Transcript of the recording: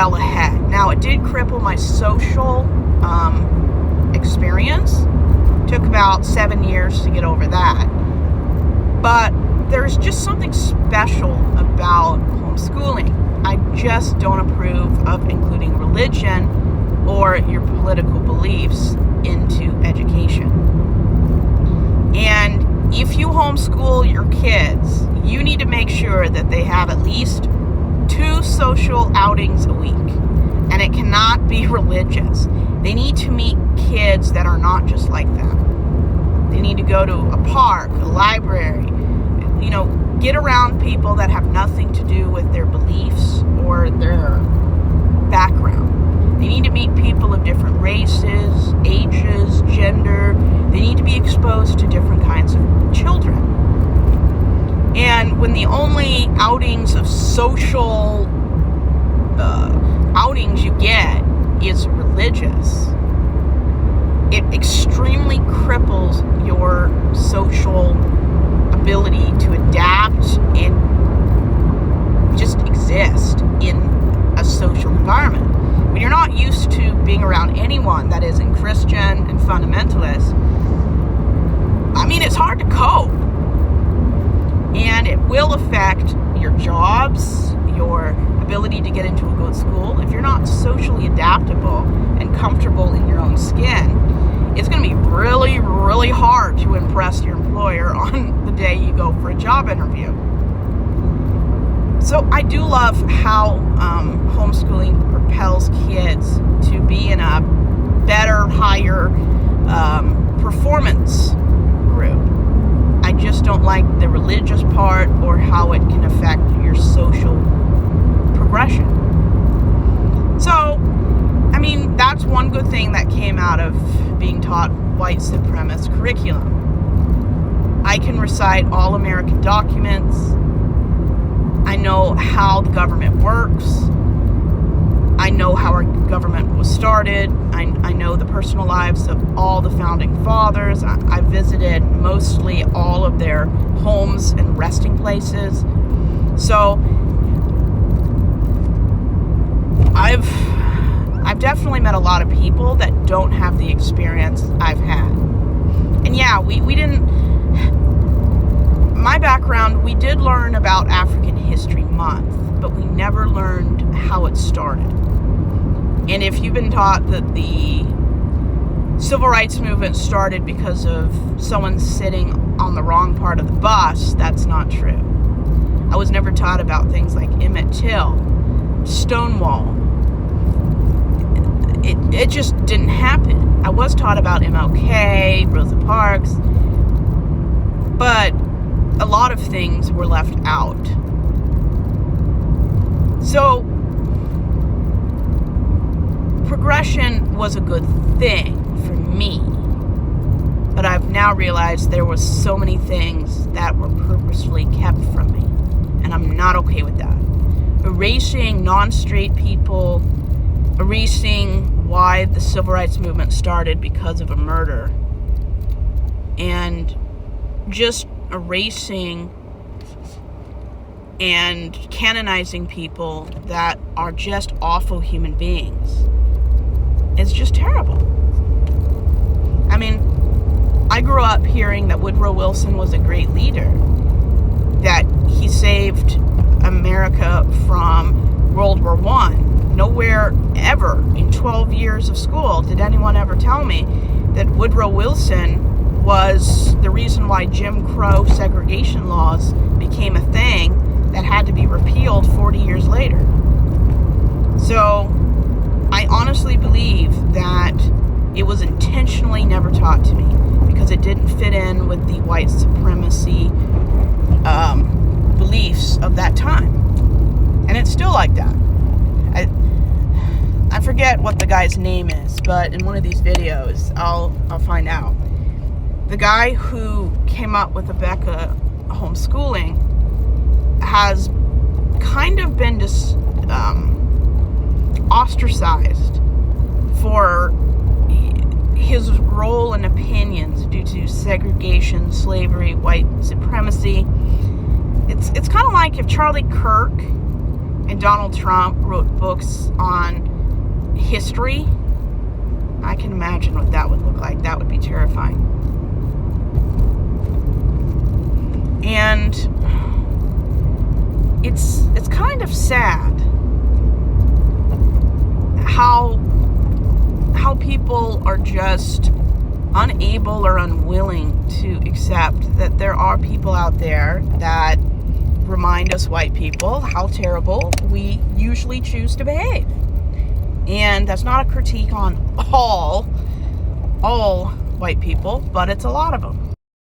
well ahead. Now, it did cripple my social experience. Took about 7 years to get over that. But there's just something special about homeschooling. I just don't approve of including religion or your political beliefs into education. And if you homeschool your kids, you need to make sure that they have at least 2 social outings a week. And it cannot be religious. They need to meet kids that are not just like them. They need to go to a park, a library, get around people that have nothing to do with their beliefs or their background. They need to meet people of different races, ages, gender. They need to be exposed to different kinds of children. And when the only outings of social outings you get is religious, it extremely cripples your social ability to adapt and just exist in a social environment. When you're not used to being around anyone that isn't Christian and fundamentalist, it's hard to cope. And it will affect your jobs, your ability to get into a good school. If you're not socially adaptable and comfortable in your own skin, it's going to be really, really hard to impress your employer on the day you go for a job interview. So I do love how homeschooling propels kids to be in a better, higher performance group. I just don't like the religious part or how it can affect your social progression. So, that's one good thing that came out of being taught white supremacist curriculum. I can recite all American documents. I know how the government works. I know how our government was started. I know the personal lives of all the founding fathers. I visited mostly all of their homes and resting places. So I've definitely met a lot of people that don't have the experience I've had. And yeah, we didn't, my background, we did learn about African History Month, but we never learned how it started. And if you've been taught that the civil rights movement started because of someone sitting on the wrong part of the bus, that's not true. I was never taught about things like Emmett Till, Stonewall. It just didn't happen. I was taught about MLK, Rosa Parks, but a lot of things were left out. So, progression was a good thing for me, but I've now realized there were so many things that were purposefully kept from me, and I'm not okay with that. Erasing non-straight people, erasing why the civil rights movement started because of a murder, and just erasing and canonizing people that are just awful human beings. It's just terrible. I grew up hearing that Woodrow Wilson was a great leader, that he saved America from World War I. Nowhere ever in 12 years of school did anyone ever tell me that Woodrow Wilson was the reason why Jim Crow segregation laws became a thing that had to be repealed 40 years later. So I honestly believe that it was intentionally never taught to me because it didn't fit in with the white supremacy beliefs of that time. And it's still like that. I forget what the guy's name is, but in one of these videos, I'll find out. The guy who came up with Abeka homeschooling has kind of been ostracized for his role and opinions due to segregation, slavery, white supremacy. It's kind of like if Charlie Kirk and Donald Trump wrote books on history, I can imagine what that would look like. That would be terrifying. And it's kind of sad how people are just unable or unwilling to accept that there are people out there that remind us white people how terrible we usually choose to behave. And that's not a critique on all white people, but it's a lot of them.